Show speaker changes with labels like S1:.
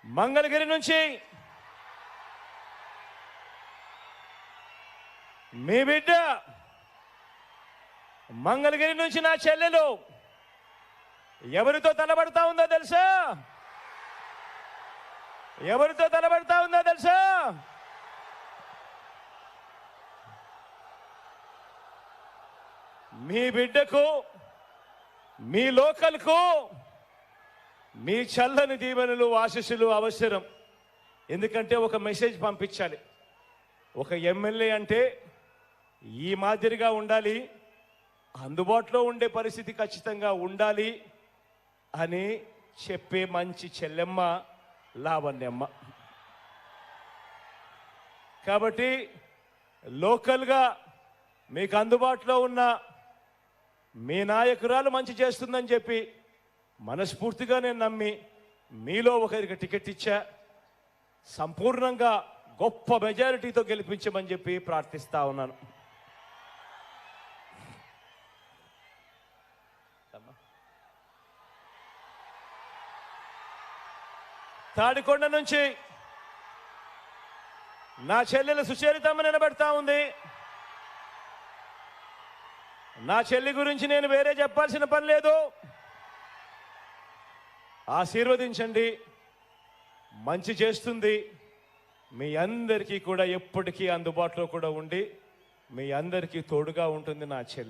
S1: మంగళగిరి నుంచి మీ బిడ్డ, మంగళగిరి నుంచి నా చెల్లెలు ఎవరితో తలబడతా ఉందో తెలుసా? ఎవరితో తలబడతా ఉందో తెలుసా? మీ బిడ్డకు, మీ లోకల్కు మీ చల్లని దీవెనలు, ఆశీస్సులు అవసరం. ఎందుకంటే ఒక మెసేజ్ పంపించాలి. ఒక ఎమ్మెల్యే అంటే ఈ మాదిరిగా ఉండాలి, అందుబాటులో ఉండే పరిస్థితి ఖచ్చితంగా ఉండాలి అని చెప్పే మంచి చెల్లెమ్మ లావణ్యమ్మ. కాబట్టి లోకల్గా మీకు అందుబాటులో ఉన్న మీ నాయకురాలు మంచి చేస్తుందని చెప్పి మనస్ఫూర్తిగా నేను నమ్మి మీలో ఒకరికి టికెట్ ఇచ్చా. సంపూర్ణంగా గొప్ప మెజారిటీతో గెలిపించమని చెప్పి ప్రార్థిస్తా ఉన్నాను. తాడికొండ నుంచి నా చెల్లెలు సుచరితమ్మ నిలబెడతా ఉంది. నా చెల్లి గురించి నేను వేరే చెప్పాల్సిన పని లేదు. ఆశీర్వదించండి, మంచి చేస్తుంది. మీ అందరికీ కూడా ఎప్పటికీ అందుబాటులో కూడా ఉండి మీ అందరికీ తోడుగా ఉంటుంది నా చెల్లి.